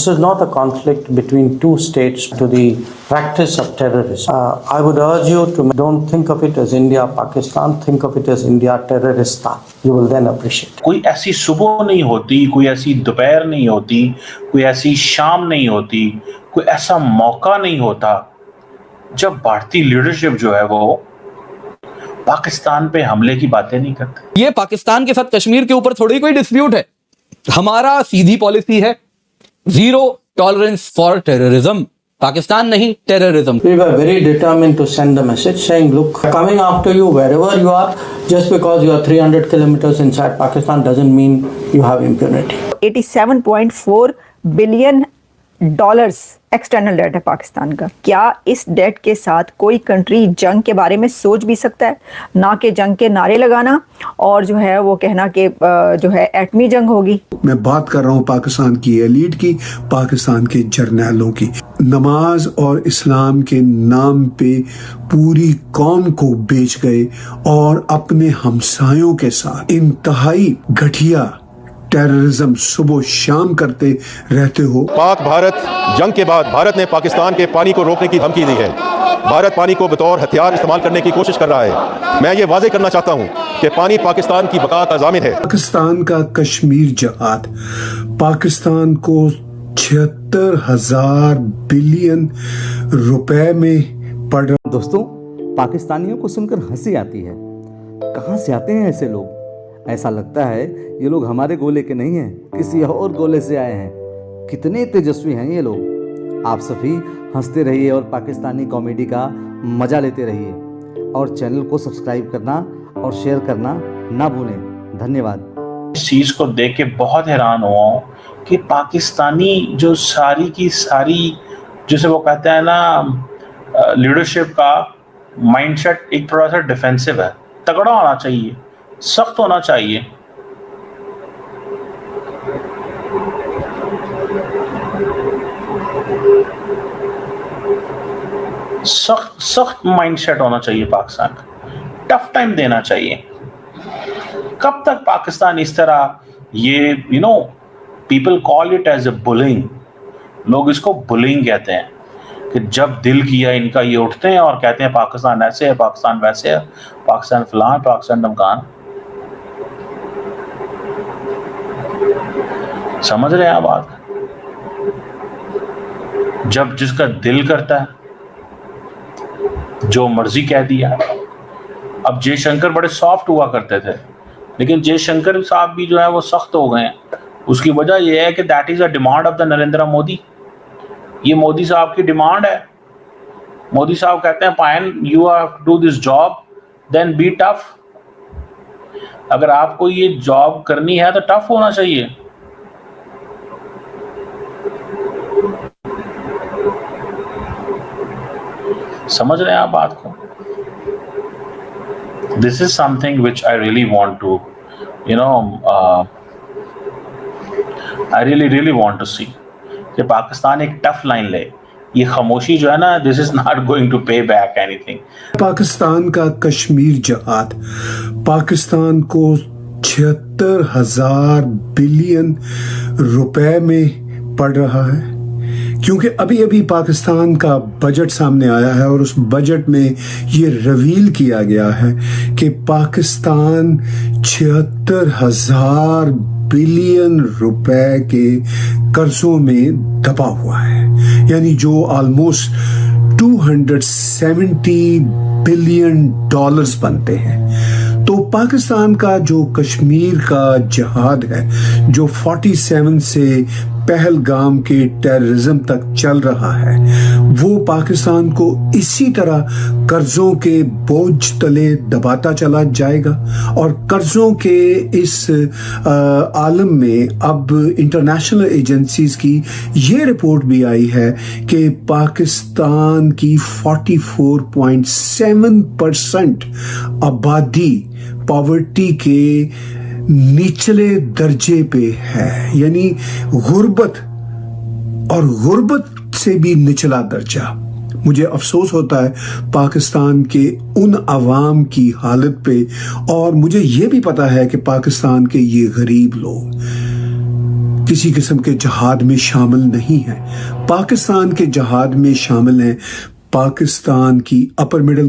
This is not a conflict between two states to the practice of terrorism. I would urge you to don't think of it as India, Pakistan, think of it as India, Terroristan. You will then appreciate. कोई ऐसी सुबह नहीं होती, कोई ऐसी दोपहर नहीं होती, कोई ऐसी शाम नहीं होती, कोई ऐसा मौका नहीं होता जब भारतीय लीडरशिप जो है वो पाकिस्तान पे हमले की बातें नहीं करते। ये पाकिस्तान के साथ कश्मीर के ऊपर थोड़ी कोई डिस्प्यूट है। हमारा सीधी पॉलिसी है zero tolerance for terrorism. Pakistan नहीं, terrorism. We were very determined to send a message saying, look, coming after you wherever you are, just because you are 300 kilometers inside Pakistan doesn't mean you have impunity. $87.4 billion external debt है पाकिस्तान का। क्या इस date के साथ कोई country जंग के बारे में सोच भी सकता है? ना कि जंग के नारे लगाना और जो है वो कहना कि जो है एटमी जंग होगी। मैं बात कर रहा हूँ पाकिस्तान की एलीट की, पाकिस्तान के जर्नैलों की। नमाज और इस्लाम के नाम पे पूरी कौम को बेच गए और अपने हमसायों के साथ इंतहाई घटिया टेररिज्म सुबह शाम करते रहते हो। पाक भारत जंग के बाद भारत ने पाकिस्तान के पानी को रोकने की धमकी दी है। भारत पानी को बतौर हथियार इस्तेमाल करने की कोशिश कर रहा है। मैं ये वाजे करना चाहता हूँ कि पानी पाकिस्तान की बका का ज़ामिन है। पाकिस्तान का कश्मीर जहाद पाकिस्तान को 76,000 बिलियन रुपए में पड़ रहा। दोस्तों, पाकिस्तानियों को सुनकर हंसी आती है। कहाँ से आते हैं ऐसे लोग? ऐसा लगता है ये लोग हमारे गोले के नहीं हैं, किसी और गोले से आए हैं। कितने तेजस्वी हैं ये लोग। आप सभी हंसते रहिए और पाकिस्तानी कॉमेडी का मजा लेते रहिए और चैनल को सब्सक्राइब करना और शेयर करना ना भूलें। धन्यवाद। इस चीज को देख के बहुत हैरान हुआ हूँ कि पाकिस्तानी जो सारी की सारी जैसे वो कहते हैं ना लीडरशिप का माइंडसेट एक थोड़ा सा डिफेंसिव है। तगड़ा होना चाहिए, सख्त होना चाहिए। सख्त माइंडसेट होना चाहिए पाकिस्तान का। टफ टाइम देना चाहिए। कब तक पाकिस्तान इस तरह ये people call it as a bullying. लोग इसको बुलिंग कहते हैं कि जब दिल किया इनका ये उठते हैं और कहते हैं पाकिस्तान ऐसे है, पाकिस्तान वैसे है, पाकिस्तान फलां, पाकिस्तान धमकान। समझ रहे हैं आप बात? जब जिसका दिल करता है जो मर्जी कह दिया। अब जयशंकर बड़े सॉफ्ट हुआ करते थे, लेकिन जयशंकर साहब भी जो है वो सख्त हो गए हैं। उसकी वजह यह है कि that is a demand of the Narendra Modi. ये मोदी साहब की डिमांड है। मोदी साहब कहते हैं पायन you have to do this job then be tough. अगर आपको ये जॉब करनी है तो टफ होना चाहिए। समझ रहे हैं आप बात को? This is something which I really want to I really want to see कि पाकिस्तान एक टफ लाइन ले। ये खामोशी जो है ना, this is not going to pay back anything. Pakistan का कश्मीर जहाद पाकिस्तान को 76,000 बिलियन रुपए में पड़ रहा है, क्योंकि अभी अभी पाकिस्तान का बजट सामने आया है और उस बजट में ये रिवील किया गया है कि पाकिस्तान 76,000 बिलियन रुपए के कर्जों में दबा हुआ है, यानी जो ऑलमोस्ट 270 बिलियन डॉलर्स बनते हैं। तो पाकिस्तान का जो कश्मीर का जहाद है, जो 47 से पहलगाम के टेररिज्म तक चल रहा है, वो पाकिस्तान को इसी तरह कर्जों के बोझ तले दबाता चला जाएगा। और कर्जों के इस आलम में अब इंटरनेशनल एजेंसीज की ये रिपोर्ट भी आई है कि पाकिस्तान की 44.7% आबादी पॉवर्टी के निचले दर्जे पे है, यानी गुर्बत और गुर्बत से भी निचला दर्जा। मुझे अफसोस होता है पाकिस्तान के उन अवाम की हालत पे, और मुझे ये भी पता है कि पाकिस्तान के ये गरीब लोग किसी किस्म के जहाद में शामिल नहीं है। पाकिस्तान के जहाद में शामिल हैं पाकिस्तान की upper middle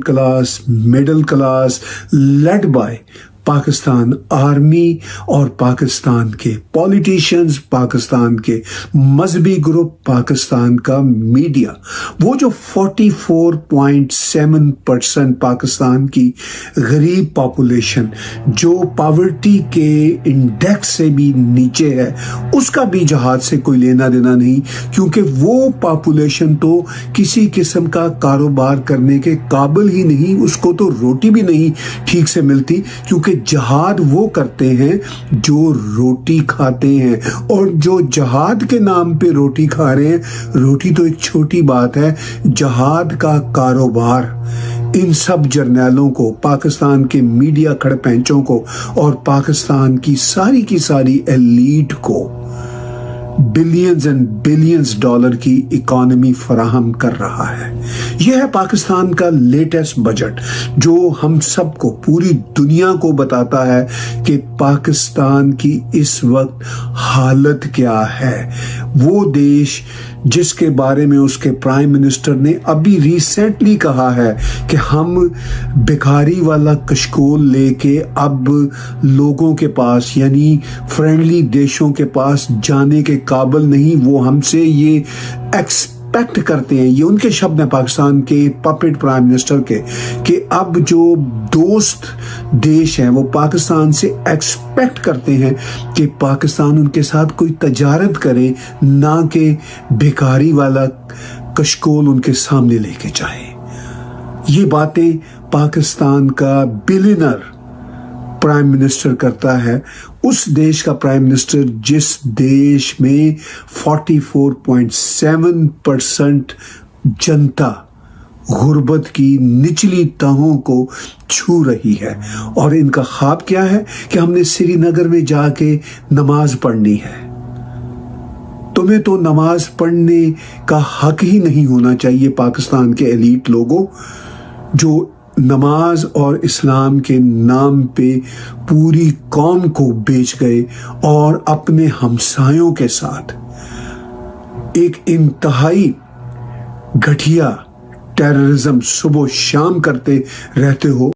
class led by Pakistan army और पाकिस्तान के पॉलिटिशियंस, पाकिस्तान के मजहबी ग्रुप, पाकिस्तान का मीडिया। वो जो 44.7% पाकिस्तान की गरीब पॉपुलेशन जो पॉवर्टी के इंडेक्स से भी नीचे है, उसका भी जहाज से कोई लेना देना नहीं, क्योंकि वो पॉपुलेशन तो किसी किस्म का कारोबार करने के काबिल ही नहीं, उसको तो रोटी भी नहीं ठीक से मिलती, क्योंकि जहाद वो करते हैं जो रोटी खाते हैं। और जो जहाद के नाम पे रोटी खा रहे हैं, रोटी तो एक छोटी बात है, जहाद का कारोबार इन सब जर्नैलों को, पाकिस्तान के मीडिया खड़पैंचों को और पाकिस्तान की सारी एलीट को बिलियंस एंड बिलियंस डॉलर की इकोनॉमी फराहम कर रहा है। यह है पाकिस्तान का लेटेस्ट बजट, जो हम सबको, पूरी दुनिया को बताता है कि पाकिस्तान की इस वक्त हालत क्या है। वो देश जिसके बारे में उसके प्राइम मिनिस्टर ने अभी रिसेंटली कहा है कि हम भिखारी वाला कशकोल लेके अब लोगों के पास, यानी फ्रेंडली देशों के पास जाने के काबिल नहीं, वो हमसे ये एक्सपेक्ट करते हैं। ये उनके शब्द हैं पाकिस्तान के पपेट प्राइम मिनिस्टर के, कि अब जो दोस्त देश हैं वो पाकिस्तान से एक्सपेक्ट करते हैं कि पाकिस्तान उनके साथ कोई तजारत करे, ना कि भिखारी वाला कशकोल उनके सामने लेके जाए। ये बातें पाकिस्तान का बिलियनर प्राइम मिनिस्टर करता है, उस देश का प्राइम मिनिस्टर जिस देश में 44.7% जनता गुर्बत की निचली तहों को छू रही है। और इनका ख्वाब क्या है कि हमने श्रीनगर में जाके नमाज पढ़नी है। तुम्हें तो नमाज पढ़ने का हक ही नहीं होना चाहिए पाकिस्तान के एलीट लोगों, जो नमाज और इस्लाम के नाम पे पूरी कौम को बेच गए और अपने हमसायों के साथ एक इंतहाई घटिया टेररिज्म सुबह शाम करते रहते हो।